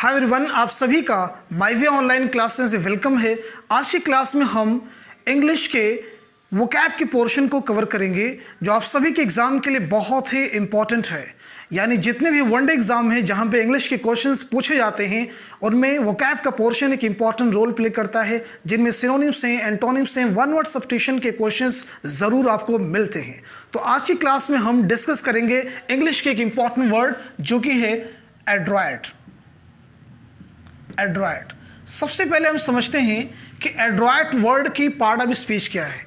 Hi everyone, आप सभी का माय वे ऑनलाइन क्लासेस से वेलकम है। आज की क्लास में हम इंग्लिश के वोकैब के पोर्शन को कवर करेंगे जो आप सभी के एग्जाम के लिए बहुत ही इंपॉर्टेंट है। यानी जितने भी वनडे एग्जाम हैं जहां पे इंग्लिश के क्वेश्चंस पूछे जाते हैं उनमें वोकैब का पोर्शन एक इंपॉर्टेंट रोल प्ले करता है, जिनमें सिनोनिम्स हैं, एंटोनिम्स हैं, वन वर्ड सब्स्टिट्यूशन के क्वेश्चंस ज़रूर आपको मिलते हैं। तो आज की क्लास में हम डिस्कस करेंगे इंग्लिश के एक इंपॉर्टेंट वर्ड जो कि है एड्रॉयट। एड्रॉयट, सबसे पहले हम समझते हैं कि एड्रॉयट वर्ड की पार्ट ऑफ स्पीच क्या है।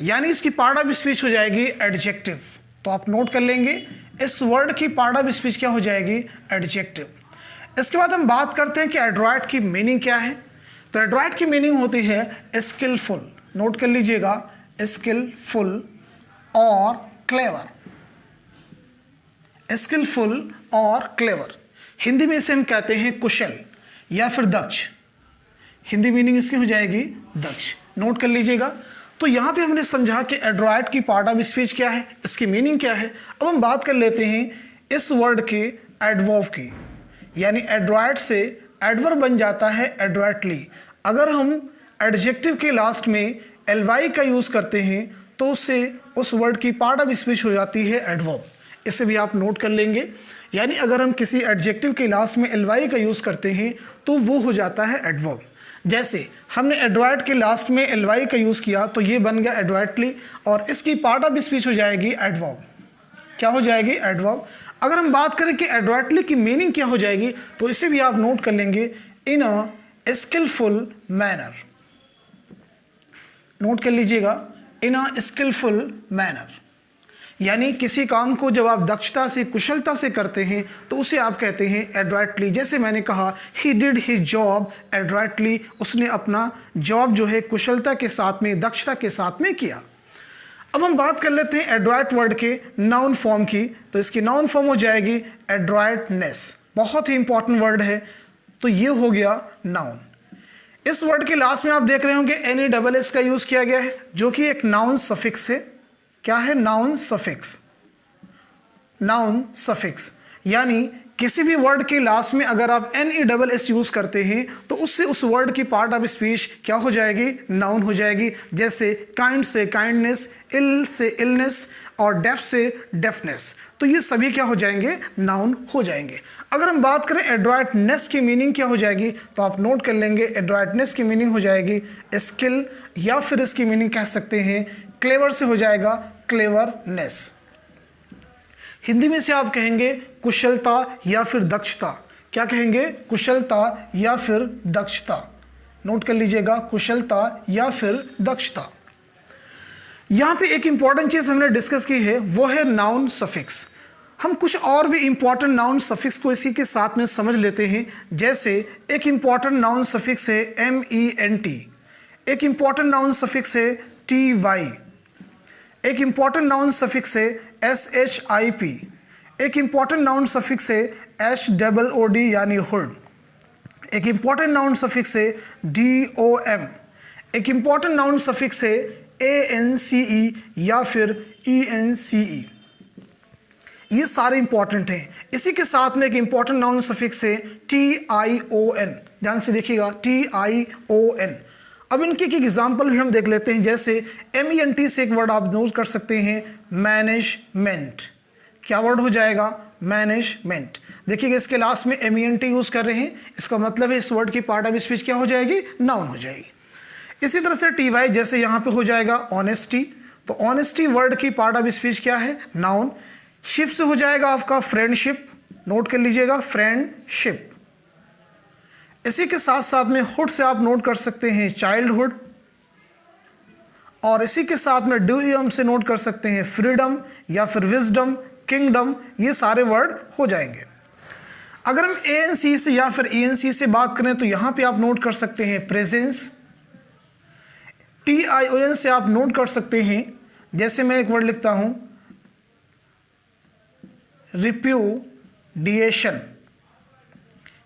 यानी इसकी पार्ट ऑफ स्पीच हो जाएगी एडजेक्टिव। तो आप नोट कर लेंगे, इस वर्ड की पार्ट ऑफ स्पीच क्या हो जाएगी? एडजेक्टिव। इसके बाद हम बात करते हैं कि एड्रॉयट की मीनिंग क्या है। तो एड्रॉयट की मीनिंग होती है स्किलफुल। नोट कर लीजिएगा, स्किलफुल और क्लेवर। स्किलफुल और क्लेवर, हिंदी में इसे हम कहते हैं कुशल या फिर दक्ष। हिंदी मीनिंग इसकी हो जाएगी दक्ष। नोट कर लीजिएगा। तो यहाँ पे हमने समझा कि एड्रॉयट की पार्ट ऑफ स्पीच क्या है, इसकी मीनिंग क्या है। अब हम बात कर लेते हैं इस वर्ड के एडवर्ब की। यानी एड्रॉयट से एडवर्ब बन जाता है एड्रॉयटली। अगर हम एडजेक्टिव के लास्ट में एलवाई का यूज़ करते हैं तो उससे उस वर्ड की पार्ट ऑफ स्पीच हो जाती है एडवर्ब। इसे भी आप नोट कर लेंगे। यानी अगर हम किसी एडजेक्टिव के लास्ट में एलवाई का यूज़ करते हैं तो वो हो जाता है एडवर्ब। जैसे हमने एड्रॉयट के लास्ट में एलवाई का यूज़ किया तो ये बन गया एड्रॉयटली और इसकी पार्ट ऑफ स्पीच हो जाएगी एडवर्ब। क्या हो जाएगी? एडवर्ब। अगर हम बात करें कि एड्रॉयटली की मीनिंग क्या हो जाएगी तो इसे भी आप नोट कर लेंगे, इन अ स्किलफुल मैनर। नोट कर लीजिएगा, इन अ स्किलफुल मैनर। यानी किसी काम को जब आप दक्षता से, कुशलता से करते हैं तो उसे आप कहते हैं एड्रॉयटली। जैसे मैंने कहा, ही डिड हिज जॉब एड्रॉयटली, उसने अपना जॉब जो है कुशलता के साथ में, दक्षता के साथ में किया। अब हम बात कर लेते हैं एड्रॉयट वर्ड के नाउन फॉर्म की। तो इसकी नाउन फॉर्म हो जाएगी एड्रॉयटनेस। बहुत ही इंपॉर्टेंट वर्ड है। तो ये हो गया नाउन। इस वर्ड के लास्ट में आप देख रहे होंगे NESS का यूज किया गया है जो कि एक नाउन सफिक्स है। क्या है? Noun suffix. नाउन सफिक्स यानी किसी भी वर्ड के लास्ट में अगर आप NESS यूज करते हैं तो उससे उस वर्ड की पार्ट ऑफ स्पीच क्या हो जाएगी? नाउन हो जाएगी। जैसे काइंड से काइंडनेस, इल से इलनेस और डेफ से डेफनेस। तो ये सभी क्या हो जाएंगे? नाउन हो जाएंगे। अगर हम बात करें एड्रॉयटनेस की मीनिंग क्या हो जाएगी तो आप नोट कर लेंगे, एड्रॉयटनेस की मीनिंग हो जाएगी स्किल, या फिर इसकी मीनिंग कह सकते हैं क्लेवर से हो जाएगा क्लेवरनेस। हिंदी में से आप कहेंगे कुशलता या फिर दक्षता। क्या कहेंगे? कुशलता या फिर दक्षता। नोट कर लीजिएगा, कुशलता या फिर दक्षता। यहां पे एक इंपॉर्टेंट चीज हमने डिस्कस की है, वो है नाउन सफिक्स। हम कुछ और भी इंपॉर्टेंट नाउन सफिक्स को इसी के साथ में समझ लेते हैं। जैसे एक इंपॉर्टेंट नाउन सफिक्स है MENT, एक इंपॉर्टेंट नाउन सफिक्स है TY, एक इंपॉर्टेंट नाउन सफिक्स है SHIP, एक इंपॉर्टेंट नाउन सफिक्स है HOOD यानी हुड, एक इंपॉर्टेंट नाउन सफिक्स है DOM, एक इंपॉर्टेंट नाउन सफिक्स है ANCE या फिर ENCE। ये सारे इंपॉर्टेंट हैं। इसी के साथ में एक इंपॉर्टेंट नाउन सफिक्स है TION। ध्यान से देखिएगा, TION। अब इनकी एक एग्जाम्पल भी हम देख लेते हैं। जैसे MENT से एक वर्ड आप नोट कर सकते हैं मैनेजमेंट। क्या वर्ड हो जाएगा? मैनेजमेंट। देखिएगा इसके लास्ट में MENT यूज कर रहे हैं, इसका मतलब है इस वर्ड की पार्ट ऑफ स्पीच क्या हो जाएगी? नाउन हो जाएगी। इसी तरह से TY, जैसे यहाँ पे हो जाएगा ऑनेस्टी। तो ऑनेस्टी वर्ड की पार्ट ऑफ स्पीच क्या है? नाउन। शिप से हो जाएगा आपका फ्रेंडशिप। नोट कर लीजिएगा, फ्रेंडशिप। इसी के साथ साथ में हुड से आप नोट कर सकते हैं चाइल्डहुड, और इसी के साथ में DOM से नोट कर सकते हैं फ्रीडम या फिर विजडम, किंगडम। ये सारे वर्ड हो जाएंगे। अगर हम ANC से या फिर ENC से बात करें तो यहां पे आप नोट कर सकते हैं प्रेजेंस। TION से आप नोट कर सकते हैं, जैसे मैं एक वर्ड लिखता हूं रिप्यूडिएशन।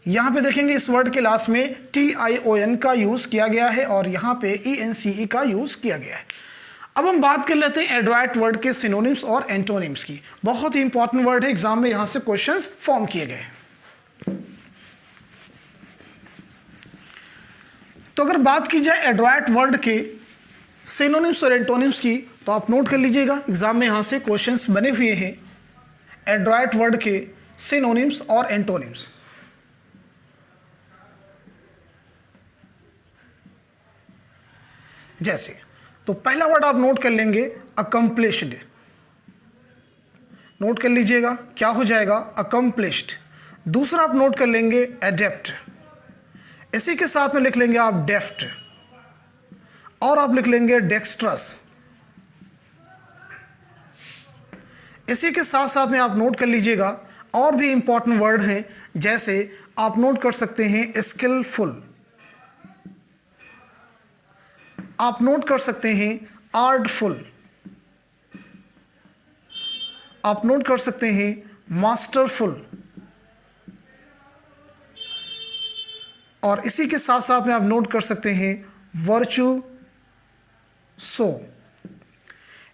यहां पे देखेंगे इस वर्ड के लास्ट में TION का यूज किया गया है और यहां पे ENCE का यूज किया गया है। अब हम बात कर लेते हैं एड्रॉयट वर्ड के सिनोनिम्स और एंटोनिम्स की। बहुत ही इंपॉर्टेंट वर्ड है, एग्जाम में यहां से क्वेश्चंस फॉर्म किए गए हैं। तो अगर बात की जाए एडवाइट वर्ड के सिनोनिम्स और एंटोनिम्स की, तो आप नोट कर लीजिएगा, एग्जाम में यहां से क्वेश्चंस बने हुए हैं एडवाइट वर्ड के सिनोनिम्स और एंटोनिम्स। जैसे तो पहला वर्ड आप नोट कर लेंगे अकम्प्लिश्ड, नोट कर लीजिएगा क्या हो जाएगा, अकम्प्लिश्ड। दूसरा आप नोट कर लेंगे एडेप्ट, इसी के साथ में लिख लेंगे आप डेफ्ट, और आप लिख लेंगे डेक्स्ट्रस। इसी के साथ साथ में आप नोट कर लीजिएगा और भी इंपॉर्टेंट वर्ड हैं, जैसे आप नोट कर सकते हैं स्किलफुल, आप नोट कर सकते हैं आर्टफुल, आप नोट कर सकते हैं मास्टरफुल, और इसी के साथ साथ में आप नोट कर सकते हैं वर्चू सो।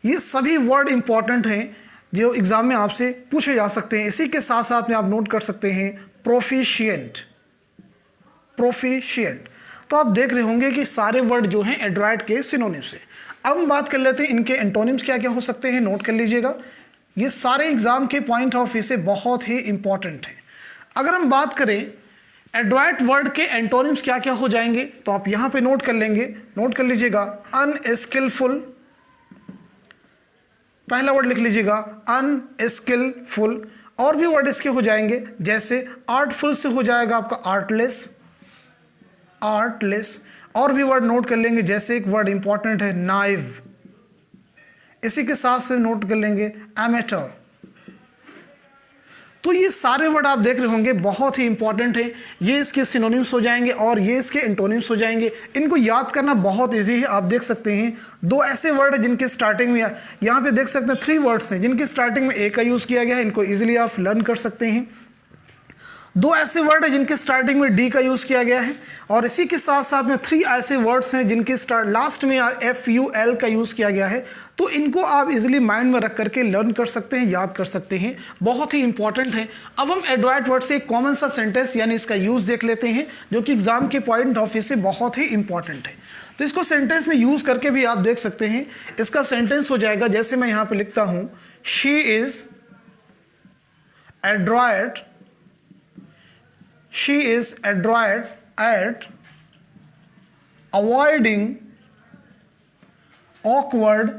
ये सभी वर्ड इंपॉर्टेंट हैं जो एग्जाम में आपसे पूछे जा सकते हैं। इसी के साथ साथ में आप नोट कर सकते हैं प्रोफिशिएंट, प्रोफिशिएंट। तो आप देख रहे होंगे कि सारे वर्ड जो हैं एडवाइट के सिनोनिम्स से। अब हम बात कर लेते हैं इनके एंटोनिम्स क्या क्या हो सकते हैं, नोट कर लीजिएगा। ये सारे एग्जाम के पॉइंट ऑफ व्यू से बहुत ही इंपॉर्टेंट हैं। अगर हम बात करें एडवाइट वर्ड के एंटोनिम्स क्या क्या हो जाएंगे, तो आप यहां पे नोट कर लेंगे, नोट कर लीजिएगा अनस्किलफुल, पहला वर्ड लिख लीजिएगा अनस्किलफुल। और भी वर्ड इसके हो जाएंगे, जैसे आर्टफुल से हो जाएगा आपका आर्टलेस, आर्टलेस। और भी वर्ड नोट कर लेंगे, जैसे एक वर्ड इंपॉर्टेंट है नाइव, इसी के साथ से नोट कर लेंगे एमेटर। तो ये सारे वर्ड आप देख रहे होंगे बहुत ही इंपॉर्टेंट हैं, ये इसके सिनोनिम्स हो जाएंगे और ये इसके एंटोनिम्स हो जाएंगे। इनको याद करना बहुत इजी है। आप देख सकते हैं दो ऐसे वर्ड हैं जिनके स्टार्टिंग में, यहाँ पे देख सकते हैं 3 वर्ड्स हैं जिनकी स्टार्टिंग में ए का यूज़ किया गया है, इनको इजीली आप लर्न कर सकते हैं। 2 ऐसे वर्ड हैं जिनके स्टार्टिंग में डी का यूज़ किया गया है, और इसी के साथ साथ में 3 ऐसे वर्ड्स हैं जिनके लास्ट में FUL का यूज़ किया गया है। तो इनको आप इजीली माइंड में रख करके लर्न कर सकते हैं, याद कर सकते हैं, बहुत ही इंपॉर्टेंट है। अब हम एडवाइट वर्ड से एक कॉमन सा सेंटेंस यानी इसका यूज़ देख लेते हैं, जो कि एग्जाम के पॉइंट ऑफ व्यू से बहुत ही इंपॉर्टेंट है। तो इसको सेंटेंस में यूज़ करके भी आप देख सकते हैं। इसका सेंटेंस हो जाएगा, जैसे मैं यहाँ पर लिखता हूँ, शी इज़ एडवाइट, she is adroit at avoiding awkward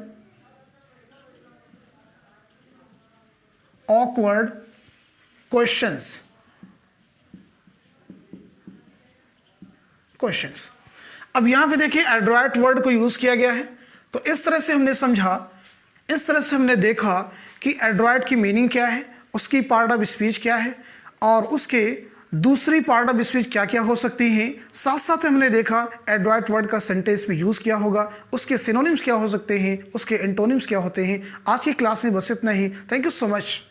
questions। अब यहां पे देखिए एडवाइट वर्ड को यूज किया गया है। तो इस तरह से हमने समझा, इस तरह से हमने देखा कि एडवाइट की मीनिंग क्या है, उसकी पार्ट ऑफ स्पीच क्या है, और उसके दूसरी पार्ट ऑफ स्पीच क्या क्या हो सकती हैं। साथ साथ हमने देखा एडवाइट वर्ड का सेंटेंस में यूज़ क्या होगा, उसके सिनोनिम्स क्या हो सकते हैं, उसके एंटोनिम्स क्या होते हैं। आज की क्लास में बस इतना ही। Thank you so much.